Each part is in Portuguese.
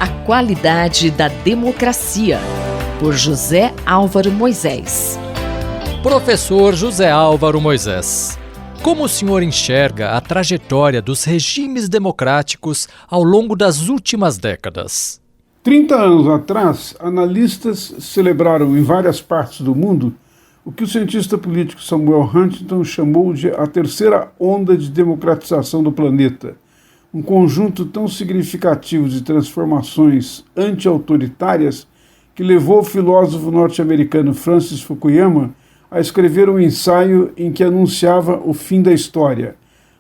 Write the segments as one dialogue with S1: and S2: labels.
S1: A qualidade da democracia, por José Álvaro Moisés.
S2: Professor José Álvaro Moisés, como o senhor enxerga a trajetória dos regimes democráticos ao longo das últimas décadas?
S3: 30 anos atrás, analistas celebraram em várias partes do mundo o que o cientista político Samuel Huntington chamou de a terceira onda de democratização do planeta, um conjunto tão significativo de transformações anti-autoritárias que levou o filósofo norte-americano Francis Fukuyama a escrever um ensaio em que anunciava o fim da história.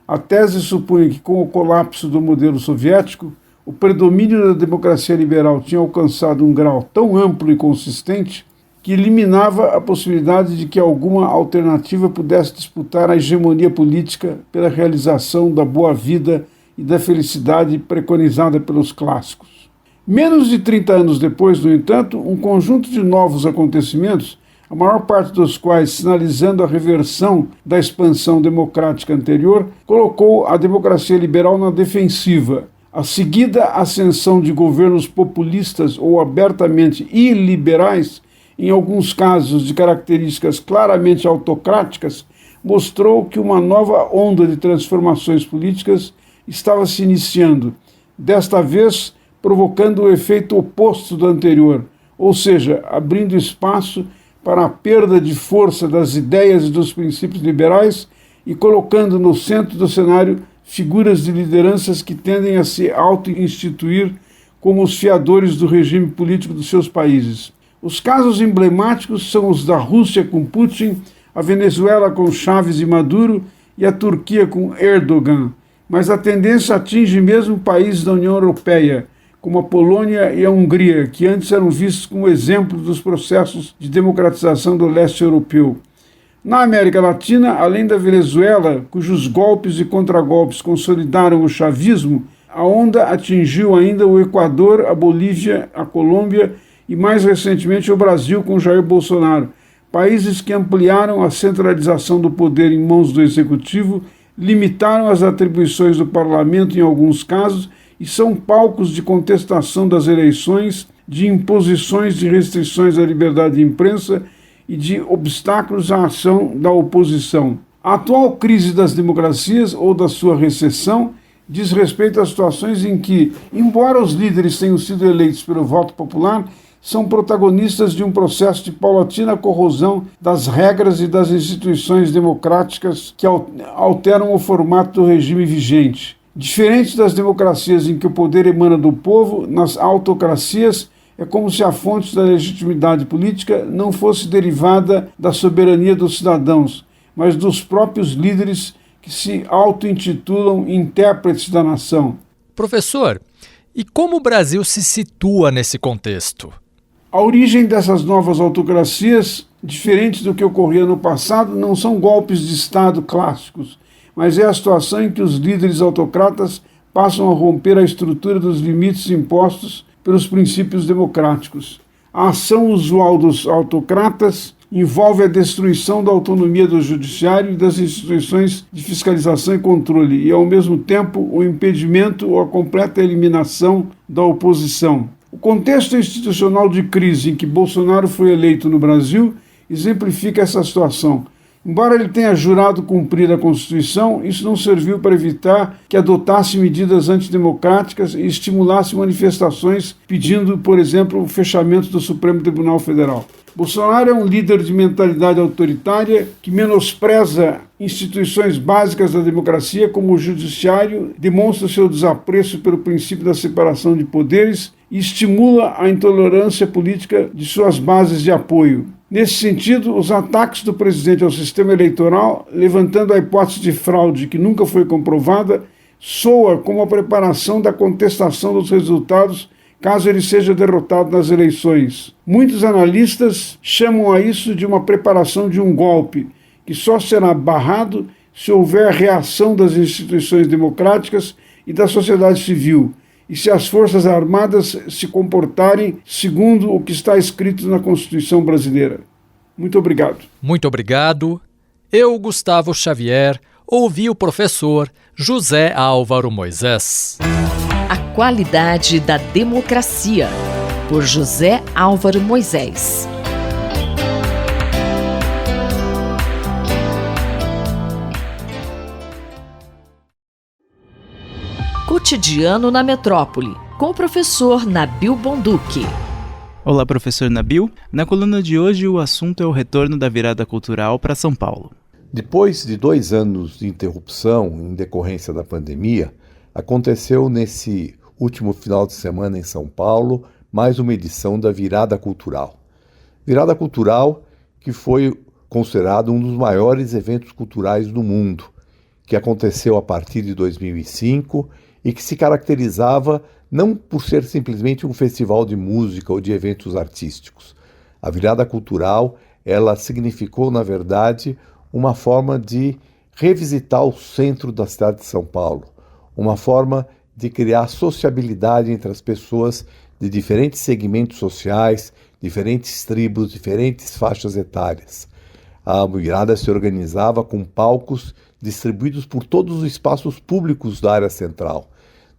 S3: A tese supunha que, com o colapso do modelo soviético, o predomínio da democracia liberal tinha alcançado um grau tão amplo e consistente que eliminava a possibilidade de que alguma alternativa pudesse disputar a hegemonia política pela realização da boa vida e da felicidade preconizada pelos clássicos. Menos de 30 anos depois, no entanto, um conjunto de novos acontecimentos, a maior parte dos quais sinalizando a reversão da expansão democrática anterior, colocou a democracia liberal na defensiva. A seguida ascensão de governos populistas ou abertamente iliberais, em alguns casos de características claramente autocráticas, mostrou que uma nova onda de transformações políticas estava se iniciando, desta vez provocando o efeito oposto do anterior, ou seja, abrindo espaço para a perda de força das ideias e dos princípios liberais e colocando no centro do cenário figuras de lideranças que tendem a se auto-instituir como os fiadores do regime político dos seus países. Os casos emblemáticos são os da Rússia com Putin, a Venezuela com Chávez e Maduro e a Turquia com Erdogan. Mas a tendência atinge mesmo países da União Europeia, como a Polônia e a Hungria, que antes eram vistos como exemplo dos processos de democratização do leste europeu. Na América Latina, além da Venezuela, cujos golpes e contragolpes consolidaram o chavismo, a onda atingiu ainda o Equador, a Bolívia, a Colômbia e, mais recentemente, o Brasil com Jair Bolsonaro, países que ampliaram a centralização do poder em mãos do executivo, limitaram as atribuições do parlamento em alguns casos e são palcos de contestação das eleições, de imposições de restrições à liberdade de imprensa e de obstáculos à ação da oposição. A atual crise das democracias ou da sua recessão diz respeito a situações em que, embora os líderes tenham sido eleitos pelo voto popular, são protagonistas de um processo de paulatina corrosão das regras e das instituições democráticas que alteram o formato do regime vigente. Diferente das democracias em que o poder emana do povo, nas autocracias é como se a fonte da legitimidade política não fosse derivada da soberania dos cidadãos, mas dos próprios líderes que se auto-intitulam intérpretes da nação.
S2: Professor, e como o Brasil se situa nesse contexto?
S3: A origem dessas novas autocracias, diferente do que ocorria no passado, não são golpes de Estado clássicos, mas é a situação em que os líderes autocratas passam a romper a estrutura dos limites impostos pelos princípios democráticos. A ação usual dos autocratas envolve a destruição da autonomia do judiciário e das instituições de fiscalização e controle e, ao mesmo tempo, o impedimento ou a completa eliminação da oposição. O contexto institucional de crise em que Bolsonaro foi eleito no Brasil exemplifica essa situação. Embora ele tenha jurado cumprir a Constituição, isso não serviu para evitar que adotasse medidas antidemocráticas e estimulasse manifestações pedindo, por exemplo, o fechamento do Supremo Tribunal Federal. Bolsonaro é um líder de mentalidade autoritária que menospreza instituições básicas da democracia, como o judiciário, demonstra seu desapreço pelo princípio da separação de poderes e estimula a intolerância política de suas bases de apoio. Nesse sentido, os ataques do presidente ao sistema eleitoral, levantando a hipótese de fraude que nunca foi comprovada, soa como a preparação da contestação dos resultados caso ele seja derrotado nas eleições. Muitos analistas chamam a isso de uma preparação de um golpe, que só será barrado se houver reação das instituições democráticas e da sociedade civil, e se as Forças Armadas se comportarem segundo o que está escrito na Constituição brasileira. Muito obrigado.
S2: Muito obrigado. Eu, Gustavo Xavier, ouvi o professor José Álvaro Moisés.
S1: A qualidade da democracia, por José Álvaro Moisés. Cotidiano na Metrópole, com o professor Nabil Bonduki.
S4: Olá, professor Nabil. Na coluna de hoje, o assunto é o retorno da virada cultural para São Paulo.
S5: Depois de 2 anos de interrupção em decorrência da pandemia, aconteceu nesse último final de semana em São Paulo mais uma edição da Virada Cultural. Virada Cultural que foi considerado um dos maiores eventos culturais do mundo, que aconteceu a partir de 2005 e que se caracterizava não por ser simplesmente um festival de música ou de eventos artísticos. A Virada Cultural, ela significou, na verdade, uma forma de revisitar o centro da cidade de São Paulo, uma forma de criar sociabilidade entre as pessoas de diferentes segmentos sociais, diferentes tribos, diferentes faixas etárias. A virada se organizava com palcos distribuídos por todos os espaços públicos da área central,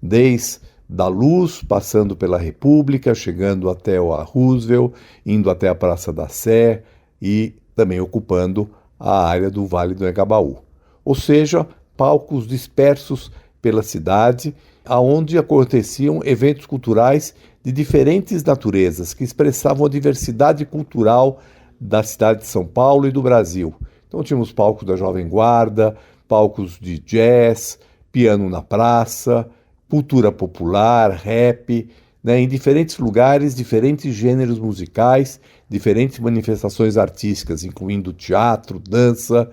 S5: desde da Luz, passando pela República, chegando até a Roosevelt, indo até a Praça da Sé e também ocupando a área do Vale do Engabaú. Ou seja, palcos dispersos pela cidade, aonde aconteciam eventos culturais de diferentes naturezas, que expressavam a diversidade cultural da cidade de São Paulo e do Brasil. Então tínhamos palcos da Jovem Guarda, palcos de jazz, piano na praça, cultura popular, rap, em diferentes lugares, diferentes gêneros musicais, diferentes manifestações artísticas, incluindo teatro, dança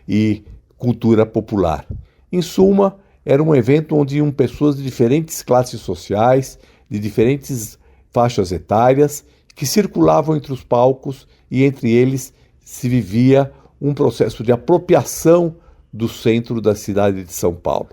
S5: e cultura popular. Em suma, era um evento onde iam pessoas de diferentes classes sociais, de diferentes faixas etárias, que circulavam entre os palcos e entre eles se vivia um processo de apropriação do centro da cidade de São Paulo.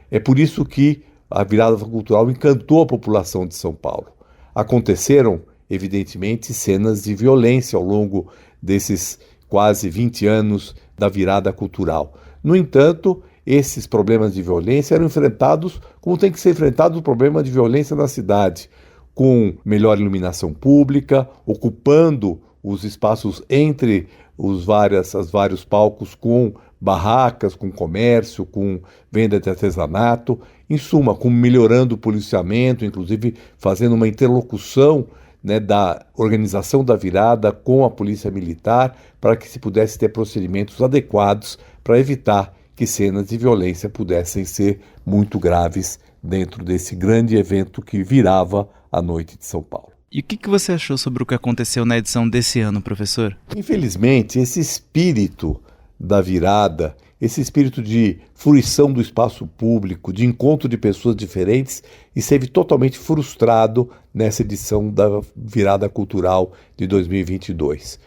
S5: É por isso que a virada cultural encantou a população de São Paulo. Aconteceram, evidentemente, cenas de violência ao longo desses quase 20 anos da virada cultural. No entanto, esses problemas de violência eram enfrentados como tem que ser enfrentado o problema de violência na cidade, com melhor iluminação pública, ocupando os espaços entre os vários palcos com barracas, com comércio, com venda de artesanato, em suma, com melhorando o policiamento, inclusive fazendo uma interlocução da organização da virada com a polícia militar para que se pudesse ter procedimentos adequados para evitar que cenas de violência pudessem ser muito graves dentro desse grande evento que virava a noite de São Paulo.
S4: E o que você achou sobre o que aconteceu na edição desse ano, professor?
S5: Infelizmente, esse espírito da virada, esse espírito de fruição do espaço público, de encontro de pessoas diferentes, esteve totalmente frustrado nessa edição da Virada Cultural de 2022.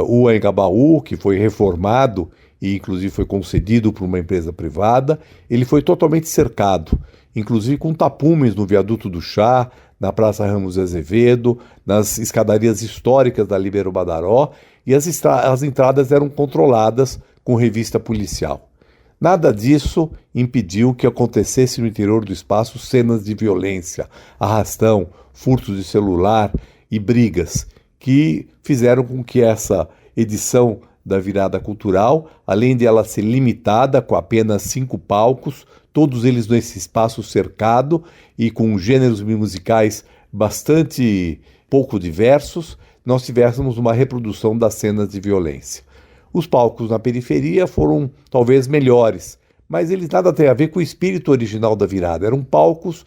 S5: O Engabaú, que foi reformado e inclusive foi concedido por uma empresa privada, ele foi totalmente cercado, inclusive com tapumes no Viaduto do Chá, na Praça Ramos de Azevedo, nas escadarias históricas da Libero Badaró, e as entradas eram controladas com revista policial. Nada disso impediu que acontecesse no interior do espaço cenas de violência, arrastão, furtos de celular e brigas, que fizeram com que essa edição da Virada Cultural, além de ela ser limitada com apenas 5 palcos, todos eles nesse espaço cercado e com gêneros musicais bastante pouco diversos, nós tivéssemos uma reprodução das cenas de violência. Os palcos na periferia foram talvez melhores, mas eles nada têm a ver com o espírito original da virada. Eram palcos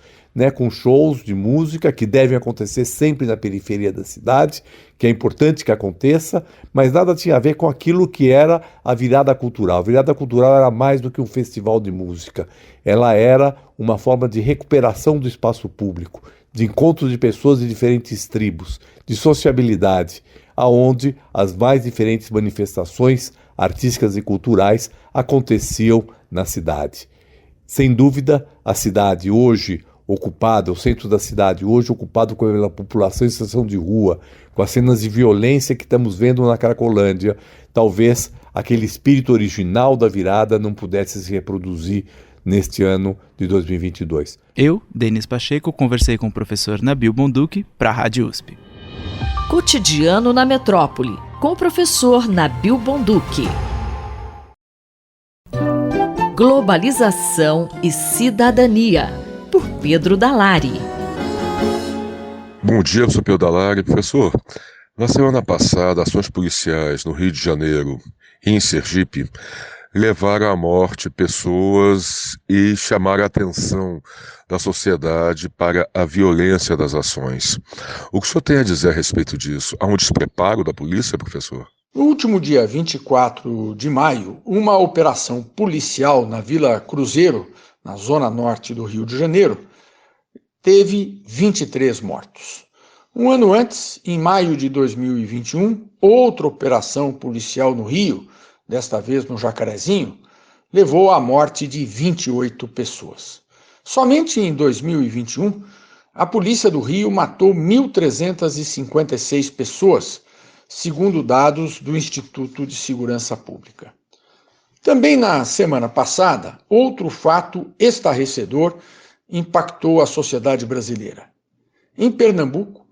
S5: com shows de música que devem acontecer sempre na periferia da cidade, que é importante que aconteça, mas nada tinha a ver com aquilo que era a virada cultural. A virada cultural era mais do que um festival de música. Ela era uma forma de recuperação do espaço público, de encontro de pessoas de diferentes tribos, de sociabilidade, aonde as mais diferentes manifestações artísticas e culturais aconteciam na cidade. Sem dúvida, a cidade hoje ocupada, o centro da cidade hoje ocupado pela população em situação de rua, com as cenas de violência que estamos vendo na Cracolândia, talvez aquele espírito original da virada não pudesse se reproduzir neste ano de 2022.
S4: Eu, Denis Pacheco, conversei com o professor Nabil Bonduki para a Rádio USP.
S1: Cotidiano na Metrópole, com o professor Nabil Bonduki. Globalização e Cidadania, por Pedro Dalari.
S6: Bom dia, professor Pedro Dalari. Professor, na semana passada, ações policiais no Rio de Janeiro e em Sergipe levaram à morte pessoas e chamaram a atenção da sociedade para a violência das ações. O que o senhor tem a dizer a respeito disso? Há um despreparo da polícia, professor?
S7: No último dia 24 de maio, uma operação policial na Vila Cruzeiro, na zona norte do Rio de Janeiro, teve 23 mortos. Um ano antes, em maio de 2021, outra operação policial no Rio, desta vez no Jacarezinho, levou à morte de 28 pessoas. Somente em 2021, a Polícia do Rio matou 1.356 pessoas, segundo dados do Instituto de Segurança Pública. Também na semana passada, outro fato estarrecedor impactou a sociedade brasileira. Em Pernambuco,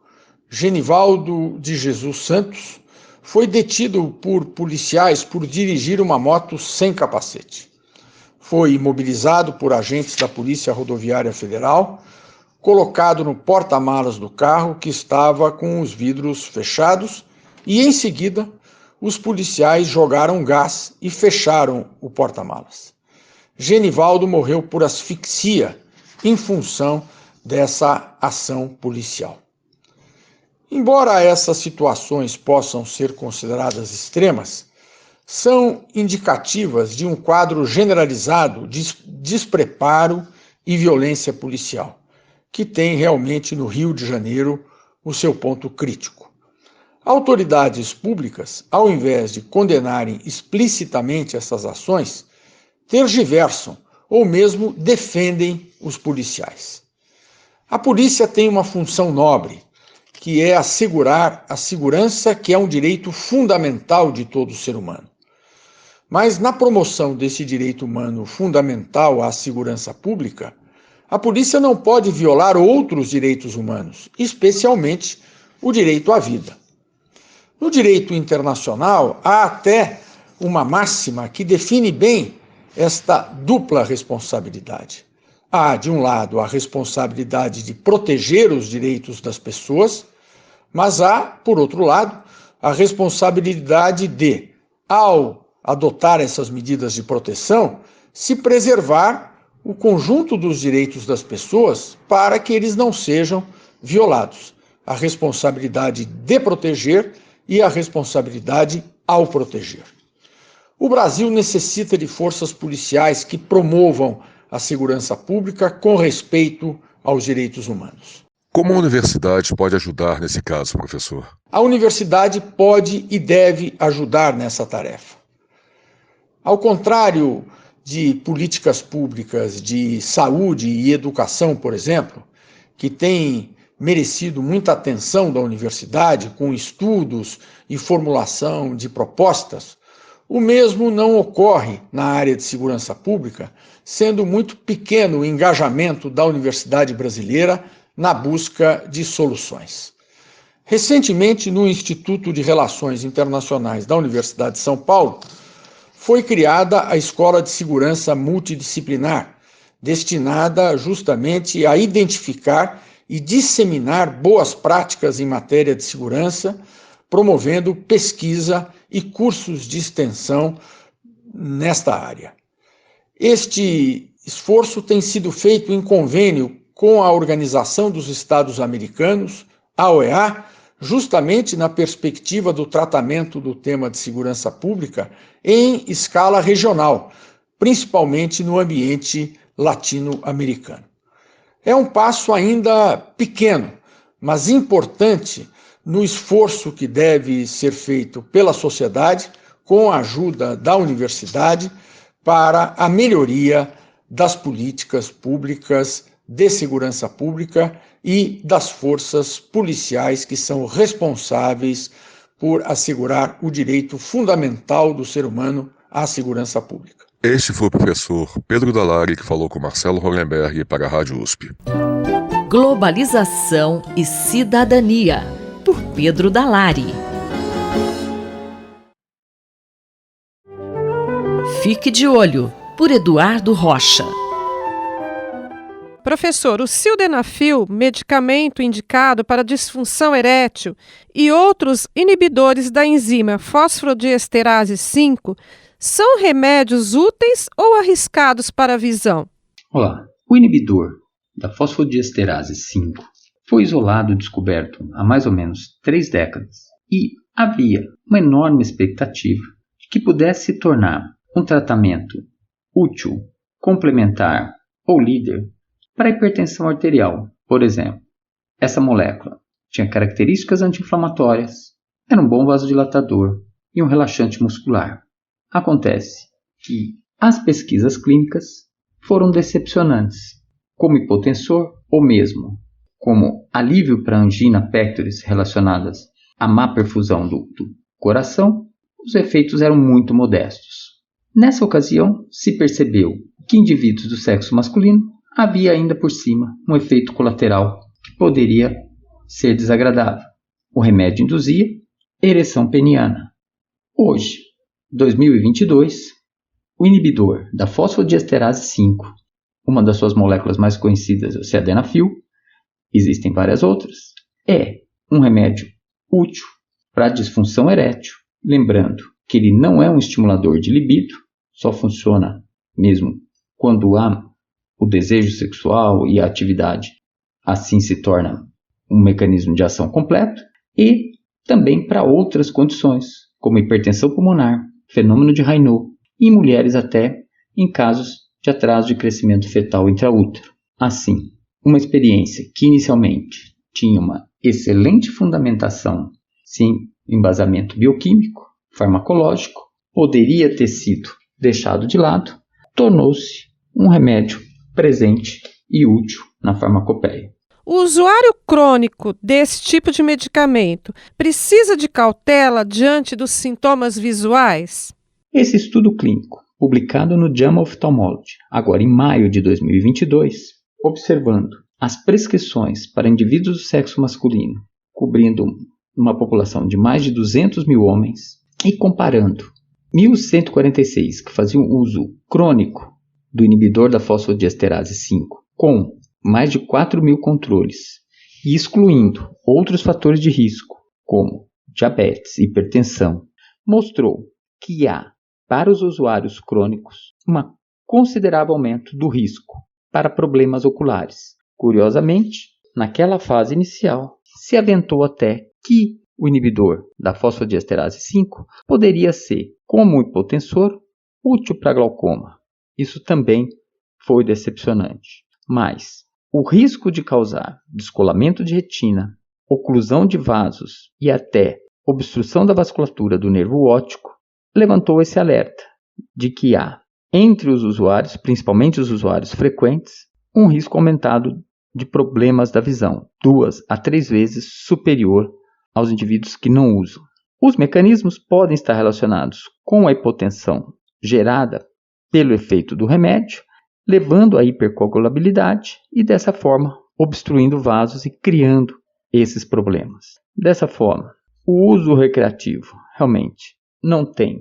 S7: Genivaldo de Jesus Santos foi detido por policiais por dirigir uma moto sem capacete. Foi imobilizado por agentes da Polícia Rodoviária Federal, colocado no porta-malas do carro que estava com os vidros fechados e, em seguida, os policiais jogaram gás e fecharam o porta-malas. Genivaldo morreu por asfixia em função dessa ação policial. Embora essas situações possam ser consideradas extremas, são indicativas de um quadro generalizado de despreparo e violência policial, que tem realmente no Rio de Janeiro o seu ponto crítico. Autoridades públicas, ao invés de condenarem explicitamente essas ações, tergiversam ou mesmo defendem os policiais. A polícia tem uma função nobre, que é assegurar a segurança, que é um direito fundamental de todo ser humano. Mas na promoção desse direito humano fundamental à segurança pública, a polícia não pode violar outros direitos humanos, especialmente o direito à vida. No direito internacional, há até uma máxima que define bem esta dupla responsabilidade. Há, de um lado, a responsabilidade de proteger os direitos das pessoas, mas há, por outro lado, a responsabilidade de, ao adotar essas medidas de proteção, se preservar o conjunto dos direitos das pessoas para que eles não sejam violados. A responsabilidade de proteger e a responsabilidade ao proteger. O Brasil necessita de forças policiais que promovam a segurança pública com respeito aos direitos humanos.
S6: Como a universidade pode ajudar nesse caso, professor?
S7: A universidade pode e deve ajudar nessa tarefa. Ao contrário de políticas públicas de saúde e educação, por exemplo, que têm merecido muita atenção da universidade com estudos e formulação de propostas, o mesmo não ocorre na área de segurança pública, sendo muito pequeno o engajamento da universidade brasileira na busca de soluções. Recentemente, no Instituto de Relações Internacionais da Universidade de São Paulo, foi criada a Escola de Segurança Multidisciplinar, destinada justamente a identificar e disseminar boas práticas em matéria de segurança, promovendo pesquisa e cursos de extensão nesta área. Este esforço tem sido feito em convênio com a Organização dos Estados Americanos, a OEA, justamente na perspectiva do tratamento do tema de segurança pública em escala regional, principalmente no ambiente latino-americano. É um passo ainda pequeno, mas importante no esforço que deve ser feito pela sociedade, com a ajuda da universidade, para a melhoria das políticas públicas de segurança pública e das forças policiais que são responsáveis por assegurar o direito fundamental do ser humano à segurança pública.
S6: Este foi o professor Pedro Dalari que falou com Marcelo Hollenberg para a Rádio USP.
S1: Globalização e Cidadania, por Pedro Dalari. Fique de Olho, por Eduardo Rocha.
S8: Professor, o sildenafil, medicamento indicado para disfunção erétil, e outros inibidores da enzima fosfodiesterase 5 são remédios úteis ou arriscados para a visão?
S9: Olá, o inibidor da fosfodiesterase 5 foi isolado e descoberto há mais ou menos 3 décadas e havia uma enorme expectativa de que pudesse se tornar um tratamento útil, complementar ou líder para a hipertensão arterial, por exemplo. Essa molécula tinha características anti-inflamatórias, era um bom vasodilatador e um relaxante muscular. Acontece que as pesquisas clínicas foram decepcionantes, como hipotensor ou mesmo como alívio para angina pectoris relacionadas à má perfusão do coração, os efeitos eram muito modestos. Nessa ocasião, se percebeu que em indivíduos do sexo masculino havia ainda por cima um efeito colateral que poderia ser desagradável. O remédio induzia ereção peniana. Hoje, 2022, o inibidor da fosfodiesterase 5, uma das suas moléculas mais conhecidas é o sildenafil, existem várias outras, é um remédio útil para a disfunção erétil, lembrando que ele não é um estimulador de libido, só funciona mesmo quando há o desejo sexual e a atividade assim se torna um mecanismo de ação completo, e também para outras condições, como hipertensão pulmonar, fenômeno de Raynaud, e em mulheres até em casos de atraso de crescimento fetal intraútero. Assim, uma experiência que inicialmente tinha uma excelente fundamentação, sem embasamento bioquímico, farmacológico, poderia ter sido deixado de lado, tornou-se um remédio presente e útil na farmacopeia.
S8: O usuário crônico desse tipo de medicamento precisa de cautela diante dos sintomas visuais?
S9: Esse estudo clínico, publicado no JAMA Ophthalmology, agora em maio de 2022, observando as prescrições para indivíduos do sexo masculino, cobrindo uma população de mais de 200 mil homens, e comparando 1.146 que faziam uso crônico do inibidor da fosfodiesterase 5 com mais de 4.000 controles e excluindo outros fatores de risco, como diabetes e hipertensão, mostrou que há, para os usuários crônicos, um considerável aumento do risco para problemas oculares. Curiosamente, naquela fase inicial, se aventou até que o inibidor da fosfodiesterase 5 poderia ser, como um hipotensor, útil para glaucoma. Isso também foi decepcionante. Mas o risco de causar descolamento de retina, oclusão de vasos e até obstrução da vasculatura do nervo óptico levantou esse alerta de que há, entre os usuários, principalmente os usuários frequentes, um risco aumentado de problemas da visão, 2 a 3 vezes superior aos indivíduos que não usam. Os mecanismos podem estar relacionados com a hipotensão gerada pelo efeito do remédio, levando à hipercoagulabilidade e, dessa forma, obstruindo vasos e criando esses problemas. Dessa forma, o uso recreativo realmente não tem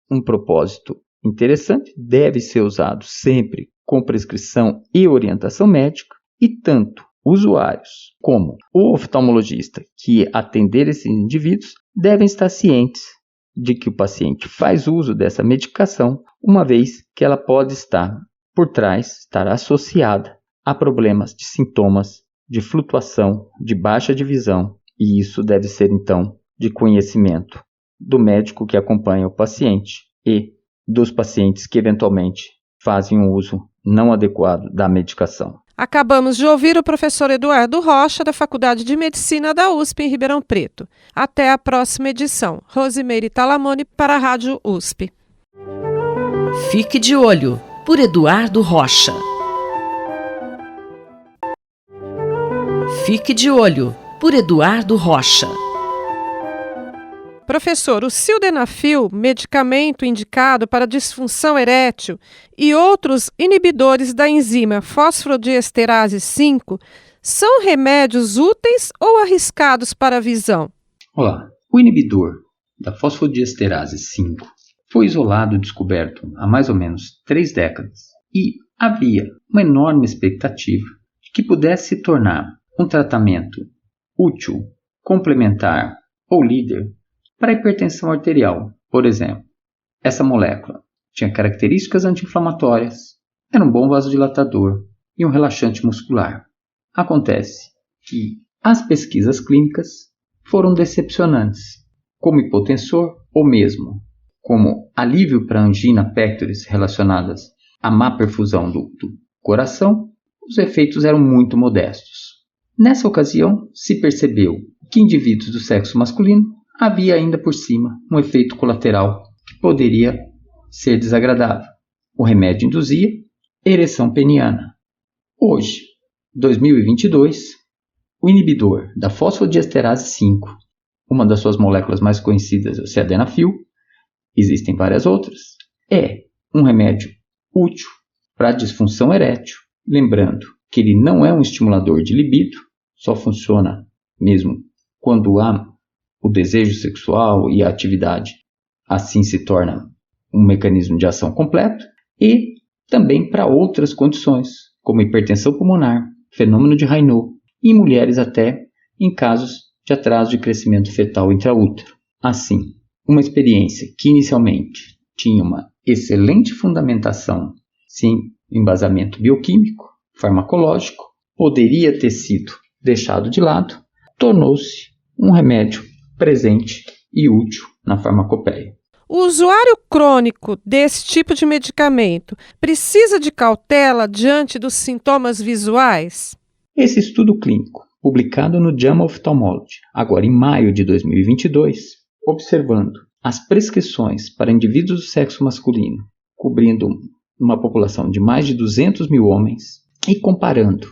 S9: um propósito interessante, deve ser usado sempre com prescrição e orientação médica, e tanto usuários como o oftalmologista que atender esses indivíduos devem estar cientes de que o paciente faz uso dessa medicação, uma vez que ela pode estar por trás, estar associada a problemas de sintomas de flutuação, de baixa de visão, e isso deve ser então de conhecimento do médico que acompanha o paciente e dos pacientes que eventualmente fazem um uso não adequado da medicação.
S8: Acabamos de ouvir o professor Eduardo Rocha, da Faculdade de Medicina da USP em Ribeirão Preto. Até a próxima edição. Rosimeire Talamone para a Rádio USP.
S1: Fique de Olho, por Eduardo Rocha. Fique de Olho, por Eduardo Rocha.
S8: Professor, o sildenafil, medicamento indicado para disfunção erétil, e outros inibidores da enzima fosfodiesterase 5 são remédios úteis ou arriscados para a visão?
S9: Olá, o inibidor da fosfodiesterase 5 foi isolado e descoberto há mais ou menos 3 décadas e havia uma enorme expectativa de que pudesse se tornar um tratamento útil, complementar ou líder para a hipertensão arterial, por exemplo. Essa molécula tinha características anti-inflamatórias, era um bom vasodilatador e um relaxante muscular. Acontece que as pesquisas clínicas foram decepcionantes, como hipotensor ou mesmo como alívio para angina pectoris relacionadas à má perfusão do coração, os efeitos eram muito modestos. Nessa ocasião, se percebeu que em indivíduos do sexo masculino havia ainda por cima um efeito colateral que poderia ser desagradável. O remédio induzia ereção peniana. Hoje, 2022, o inibidor da fosfodiesterase 5, uma das suas moléculas mais conhecidas é o sildenafil, existem várias outras, é um remédio útil para a disfunção erétil, lembrando que ele não é um estimulador de libido, só funciona mesmo quando há o desejo sexual e a atividade assim se torna um mecanismo de ação completo, e também para outras condições, como hipertensão pulmonar, fenômeno de Raynaud, e em mulheres até em casos de atraso de crescimento fetal intraútero. Assim, uma experiência que inicialmente tinha uma excelente fundamentação, sem embasamento bioquímico, farmacológico, poderia ter sido deixado de lado, tornou-se um remédio presente e útil na farmacopeia.
S8: O usuário crônico desse tipo de medicamento precisa de cautela diante dos sintomas visuais?
S9: Esse estudo clínico, publicado no JAMA Ophthalmology, agora em maio de 2022, observando as prescrições para indivíduos do sexo masculino, cobrindo uma população de mais de 200 mil homens, e comparando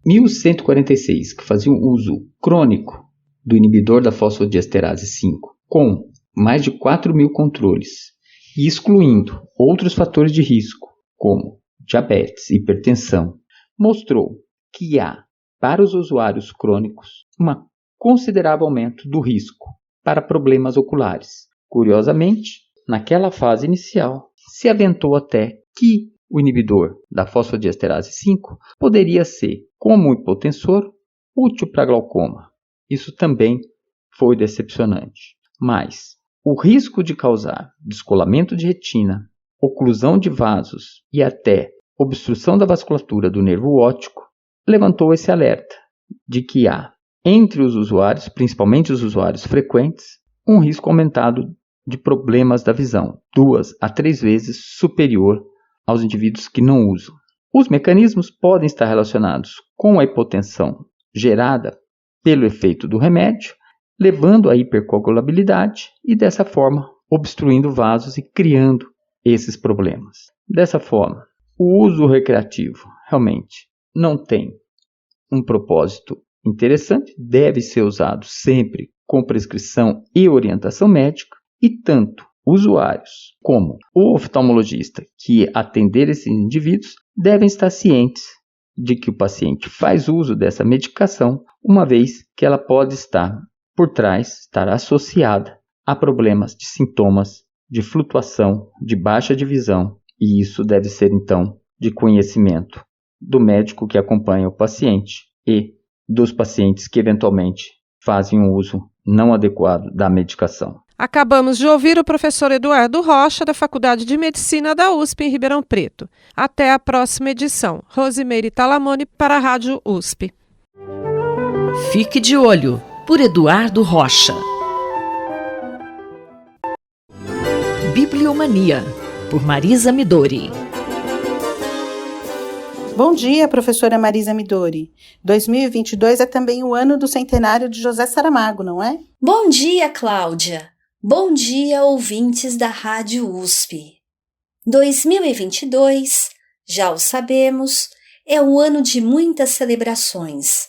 S9: 1.146 que faziam uso crônico do inibidor da fosfodiesterase 5 com mais de 4.000 controles e excluindo outros fatores de risco, como diabetes e hipertensão, mostrou que há, para os usuários crônicos, um considerável aumento do risco para problemas oculares. Curiosamente, naquela fase inicial, se aventou até que o inibidor da fosfodiesterase 5 poderia ser, como hipotensor, útil para glaucoma. Isso também foi decepcionante. Mas o risco de causar descolamento de retina, oclusão de vasos e até obstrução da vasculatura do nervo óptico levantou esse alerta de que há, entre os usuários, principalmente os usuários frequentes, um risco aumentado de problemas da visão, 2 a 3 vezes superior aos indivíduos que não usam. Os mecanismos podem estar relacionados com a hipotensão gerada pelo efeito do remédio, levando à hipercoagulabilidade e, dessa forma, obstruindo vasos e criando esses problemas. Dessa forma, o uso recreativo realmente não tem um propósito interessante, deve ser usado sempre com prescrição e orientação médica, e tanto usuários como o oftalmologista que atender esses indivíduos devem estar cientes de que o paciente faz uso dessa medicação, uma vez que ela pode estar por trás, estar associada a problemas de sintomas de flutuação, de baixa de visão, e isso deve ser então de conhecimento do médico que acompanha o paciente e dos pacientes que eventualmente fazem um uso não adequado da medicação.
S8: Acabamos de ouvir o professor Eduardo Rocha, da Faculdade de Medicina da USP em Ribeirão Preto. Até a próxima edição. Rosimeire Talamone para a Rádio USP.
S1: Fique de olho, por Eduardo Rocha. Bibliomania, por Marisa Midori.
S10: Bom dia, professora Marisa Midori. 2022 é também o ano do centenário de José Saramago, não é?
S11: Bom dia, Cláudia. Bom dia, ouvintes da Rádio USP. 2022, já o sabemos, é um ano de muitas celebrações,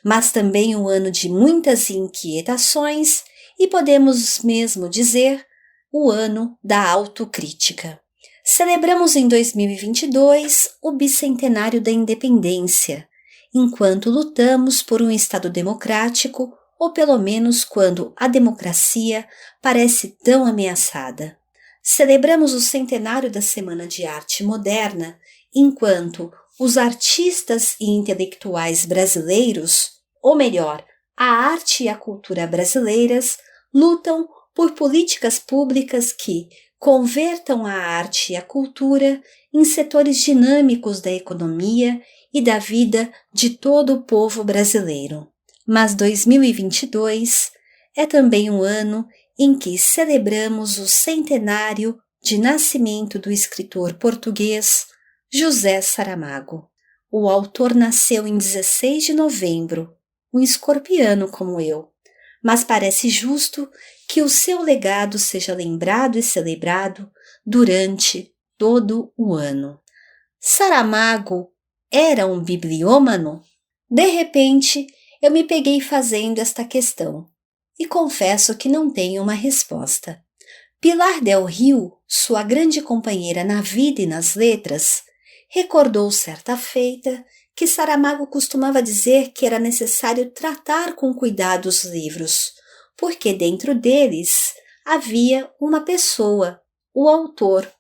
S11: mas também um ano de muitas inquietações e podemos mesmo dizer o ano da autocrítica. Celebramos em 2022 o bicentenário da independência, enquanto lutamos por um Estado democrático, ou pelo menos quando a democracia parece tão ameaçada. Celebramos o centenário da Semana de Arte Moderna, enquanto os artistas e intelectuais brasileiros, ou melhor, a arte e a cultura brasileiras, lutam por políticas públicas que convertam a arte e a cultura em setores dinâmicos da economia e da vida de todo o povo brasileiro. Mas 2022 é também um ano em que celebramos o centenário de nascimento do escritor português José Saramago. O autor nasceu em 16 de novembro, um escorpiano como eu, mas parece justo que o seu legado seja lembrado e celebrado durante todo o ano. Saramago era um bibliômano? De repente, eu me peguei fazendo esta questão e confesso que não tenho uma resposta. Pilar Del Rio, sua grande companheira na vida e nas letras, recordou certa feita que Saramago costumava dizer que era necessário tratar com cuidado os livros, porque dentro deles havia uma pessoa, o autor.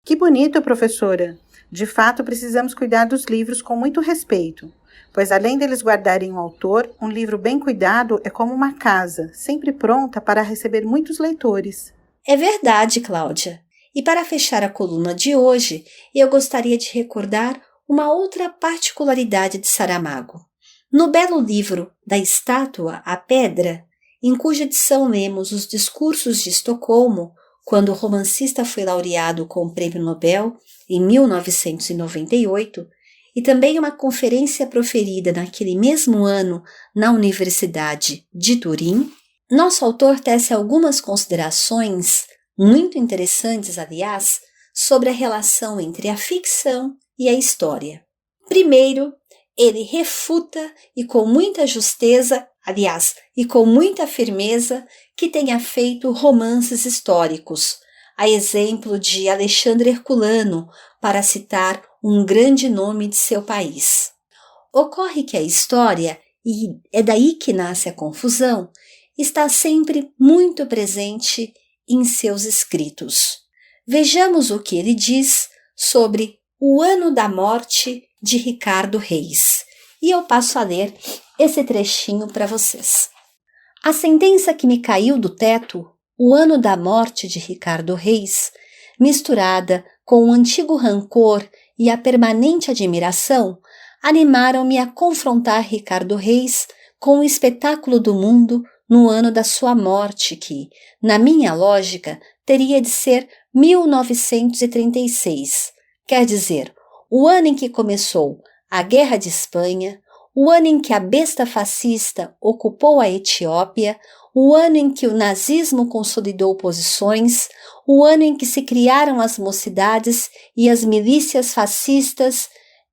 S10: Que bonito, professora! De fato, precisamos cuidar dos livros com muito respeito, pois além deles guardarem o autor, um livro bem cuidado é como uma casa, sempre pronta para receber muitos leitores.
S11: É verdade, Cláudia. E para fechar a coluna de hoje, eu gostaria de recordar uma outra particularidade de Saramago. No belo livro Da Estátua à Pedra, em cuja edição lemos os discursos de Estocolmo, quando o romancista foi laureado com o Prêmio Nobel em 1998, e também uma conferência proferida naquele mesmo ano na Universidade de Turim, nosso autor tece algumas considerações, muito interessantes, aliás, sobre a relação entre a ficção e a história. Primeiro, ele refuta e com muita justeza, aliás, e com muita firmeza, que tenha feito romances históricos, a exemplo de Alexandre Herculano, para citar um grande nome de seu país. Ocorre que a história, e é daí que nasce a confusão, está sempre muito presente em seus escritos. Vejamos o que ele diz sobre o ano da morte de Ricardo Reis. E eu passo a ler esse trechinho para vocês. A sentença que me caiu do teto, o ano da morte de Ricardo Reis, misturada com o antigo rancor e a permanente admiração, animaram-me a confrontar Ricardo Reis com o espetáculo do mundo no ano da sua morte que, na minha lógica, teria de ser 1936, quer dizer, o ano em que começou a Guerra de Espanha, o ano em que a besta fascista ocupou a Etiópia, o ano em que o nazismo consolidou posições, o ano em que se criaram as mocidades e as milícias fascistas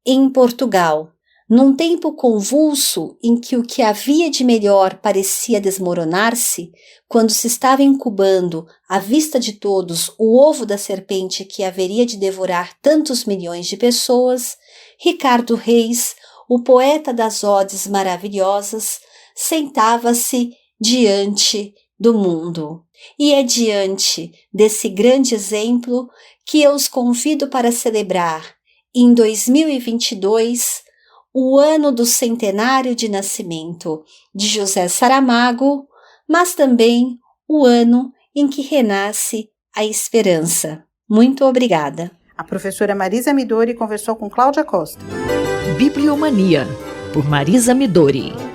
S11: em Portugal. Num tempo convulso em que o que havia de melhor parecia desmoronar-se, quando se estava incubando, à vista de todos, o ovo da serpente que haveria de devorar tantos milhões de pessoas, Ricardo Reis, o poeta das odes maravilhosas, sentava-se diante do mundo. E é diante desse grande exemplo que eu os convido para celebrar, em 2022, o ano do centenário de nascimento de José Saramago, mas também o ano em que renasce a esperança. Muito obrigada.
S10: A professora Marisa Midori conversou com Cláudia Costa.
S1: Bibliomania, por Marisa Midori.